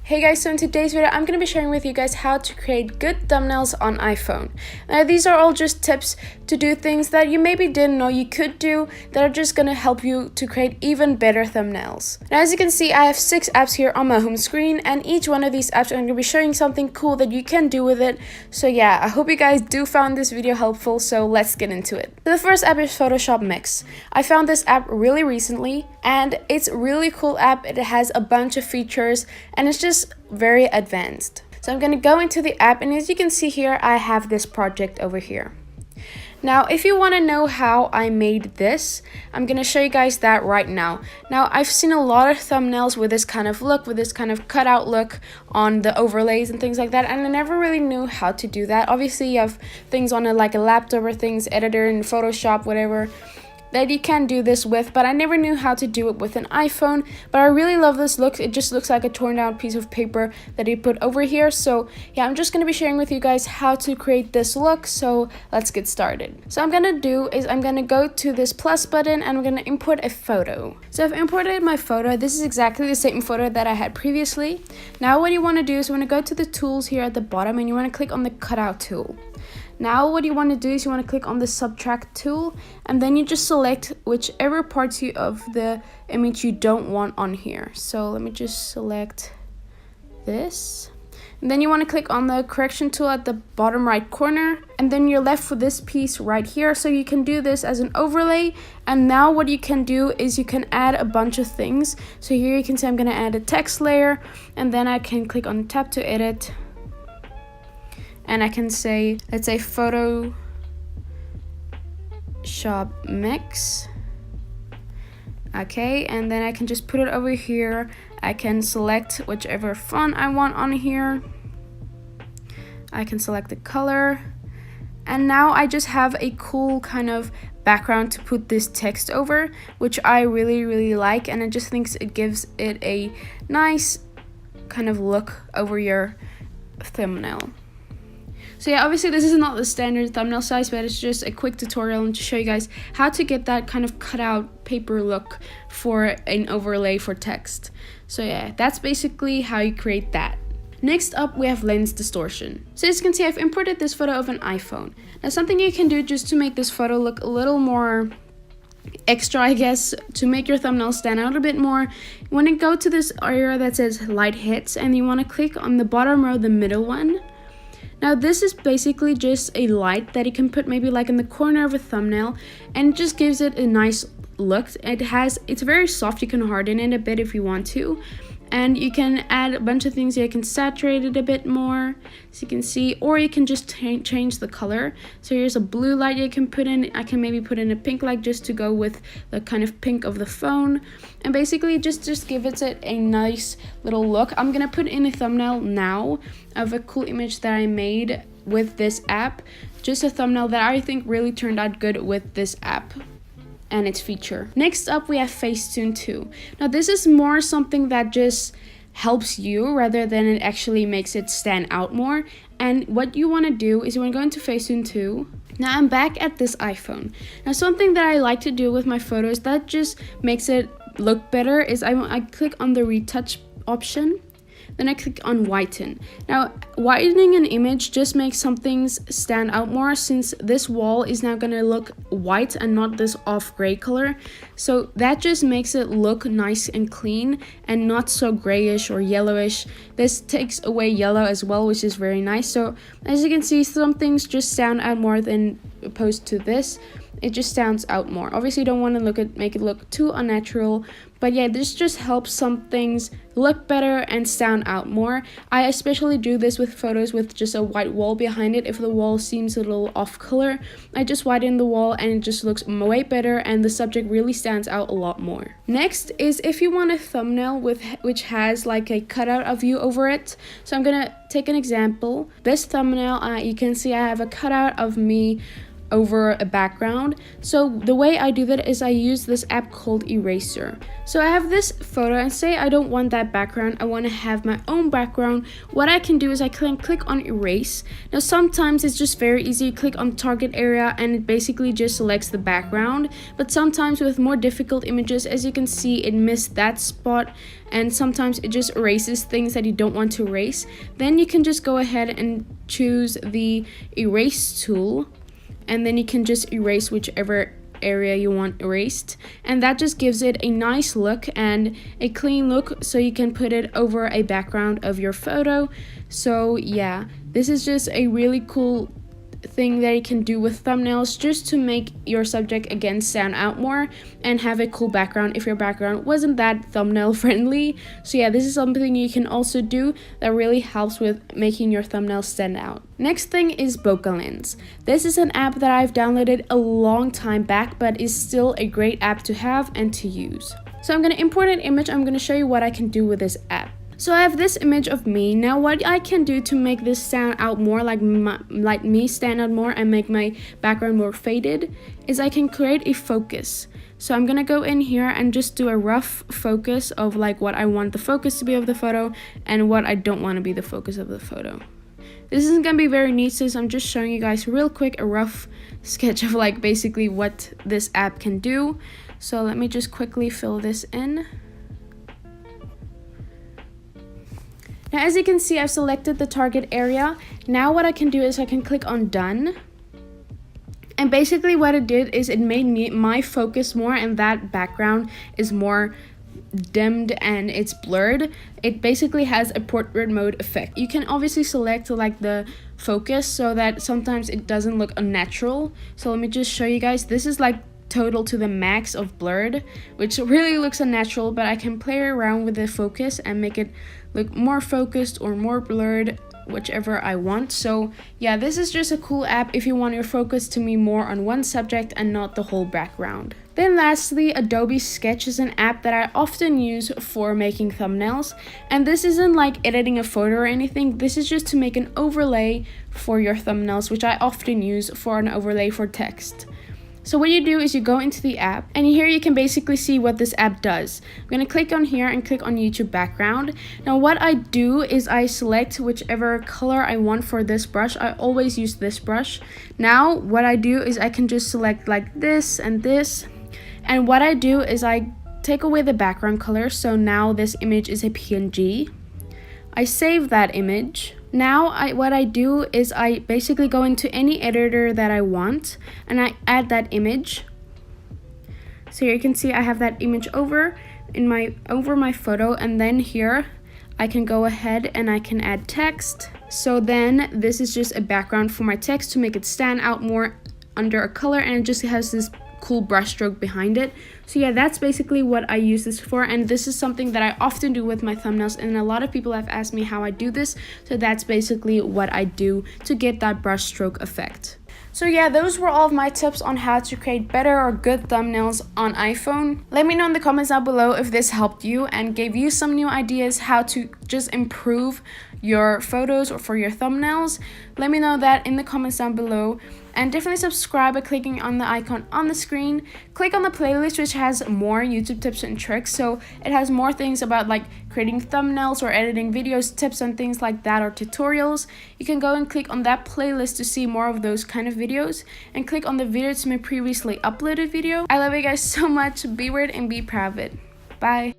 Hey guys, so in today's video I'm going to be sharing with you guys how to create good thumbnails on iPhone. Now these are all just tips to do things that you maybe didn't know you could do that are just going to help you to create even better thumbnails. Now as you can see, I have 6 apps here on my home screen, and each one of these apps I'm going to be showing something cool that you can do with it. So yeah, I hope you guys do find this video helpful, so let's get into it. So the first app is Photoshop Mix. I found this app really recently and it's a really cool app. It has a bunch of features and it's just very advanced. So I'm going to go into the app, and as you can see here, I have this project over here. Now if you want to know how I made this, I'm going to show you guys that right now. Now I've seen a lot of thumbnails with this kind of look, with this kind of cutout look on the overlays and things like that, and I never really knew how to do that. Obviously you have things on like a laptop or things, editor in Photoshop, whatever, that you can do this with, but I never knew how to do it with an iPhone. But I really love this look. It just looks like a torn down piece of paper that you put over here. So yeah, I'm just going to be sharing with you guys how to create this look, so let's get started. So I'm going to do is I'm going to go to this plus button and I'm going to import a photo. So I've imported my photo. This is exactly the same photo that I had previously. Now what you want to do is you want to go to the tools here at the bottom and you want to click on the cutout tool. Now what you want to do is you want to click on the subtract tool, and then you just select whichever parts of the image you don't want on here. So let me just select this, and then you want to click on the correction tool at the bottom right corner, and then you're left with this piece right here. So you can do this as an overlay, and now what you can do is you can add a bunch of things. So here you can say I'm going to add a text layer, and then I can click on tab to edit. And I can say, let's say Photoshop Mix. Okay, and then I can just put it over here. I can select whichever font I want on here. I can select the color. And now I just have a cool kind of background to put this text over, which I really like. And I just think it gives it a nice kind of look over your thumbnail. So yeah, obviously this is not the standard thumbnail size, but it's just a quick tutorial to show you guys how to get that kind of cutout paper look for an overlay for text. So yeah, that's basically how you create that. Next up, we have lens distortion. So as you can see, I've imported this photo of an iPhone. Now something you can do just to make this photo look a little more extra, I guess, to make your thumbnail stand out a bit more, you want to go to this area that says light hits, and you want to click on the bottom row, the middle one. Now this is basically just a light that you can put maybe like in the corner of a thumbnail, and it just gives it a nice look. It's very soft. You can harden it a bit if you want to, and you can add a bunch of things here. You can saturate it a bit more, as you can see, or you can just change the color. So here's a blue light you can put in. I can maybe put in a pink light just to go with the kind of pink of the phone, and basically just give it a nice little look. I'm gonna put in a thumbnail now of a cool image that I made with this app, just a thumbnail that I think really turned out good with this app and its feature. Next up, we have Facetune 2. Now this is more something that just helps you rather than it actually makes it stand out more. And what you want to do is you want to go into Facetune 2. Now I'm back at this iPhone. Now something that I like to do with my photos that just makes it look better is I click on the retouch option. Then I click on Whiten. Now, whitening an image just makes some things stand out more, since this wall is now going to look white and not this off gray color. So that just makes it look nice and clean and not so grayish or yellowish. This takes away yellow as well, which is very nice. So as you can see, some things just stand out more than opposed to this. It just stands out more. Obviously you don't want to make it look too unnatural, but yeah, this just helps some things look better and stand out more. I especially do this with photos with just a white wall behind it. If the wall seems a little off color, I just whiten the wall and it just looks way better, and the subject really stands out a lot more. Next is if you want a thumbnail which has like a cutout of you over it. So I'm gonna take an example. This thumbnail, you can see I have a cutout of me over a background. So the way I do that is I use this app called Eraser. So I have this photo and say I don't want that background, I want to have my own background. What I can do is I can click on erase. Now sometimes it's just very easy, you click on target area and it basically just selects the background, but sometimes with more difficult images, as you can see, it missed that spot, and sometimes it just erases things that you don't want to erase. Then you can just go ahead and choose the erase tool, and then you can just erase whichever area you want erased, and that just gives it a nice look and a clean look, so you can put it over a background of your photo. So yeah, this is just a really cool thing that you can do with thumbnails, just to make your subject again stand out more and have a cool background if your background wasn't that thumbnail friendly. So yeah, this is something you can also do that really helps with making your thumbnail stand out. Next thing is Bokeh Lens. This is an app that I've downloaded a long time back, but is still a great app to have and to use. So I'm going to import an image. I'm going to show you what I can do with this app. So I have this image of me. Now what I can do to make this stand out more, like me stand out more and make my background more faded, is I can create a focus. So I'm gonna go in here and just do a rough focus of like what I want the focus to be of the photo and what I don't want to be the focus of the photo. This isn't gonna be very neat, so I'm just showing you guys real quick a rough sketch of like basically what this app can do. So let me just quickly fill this in. Now as you can see, I've selected the target area. Now what I can do is I can click on done. And basically what it did is it made my focus more, and that background is more dimmed and it's blurred. It basically has a portrait mode effect. You can obviously select like the focus so that sometimes it doesn't look unnatural. So let me just show you guys. This is like total to the max of blurred, which really looks unnatural, but I can play around with the focus and make it look more focused or more blurred, whichever I want. So yeah, this is just a cool app if you want your focus to be more on one subject and not the whole background. Then lastly, Adobe Sketch is an app that I often use for making thumbnails, and this isn't like editing a photo or anything. This is just to make an overlay for your thumbnails, which I often use for an overlay for text. So what you do is you go into the app, and here you can basically see what this app does. I'm going to click on here and click on YouTube background. Now what I do is I select whichever color I want for this brush. I always use this brush. Now what I do is I can just select like this and this. And what I do is I take away the background color. So now this image is a PNG. I save that image. Now what I do is I basically go into any editor that I want and I add that image. So here you can see I have that image over my photo, and then here I can go ahead and I can add text. So then this is just a background for my text to make it stand out more under a color, and it just has this cool brush stroke behind it. So yeah, that's basically what I use this for, and this is something that I often do with my thumbnails, and a lot of people have asked me how I do this. So that's basically what I do to get that brush stroke effect. So yeah, those were all of my tips on how to create better or good thumbnails on iPhone. Let me know in the comments down below if this helped you and gave you some new ideas how to just improve your photos or for your thumbnails. Let me know that in the comments down below, and definitely subscribe by clicking on the icon on the screen. Click on the playlist, which has more YouTube tips and tricks, so it has more things about like creating thumbnails or editing videos, tips and things like that, or tutorials. You can go and click on that playlist to see more of those kind of videos, and click on the video to my previously uploaded video. I love you guys so much. Be weird and be proud of it. Bye.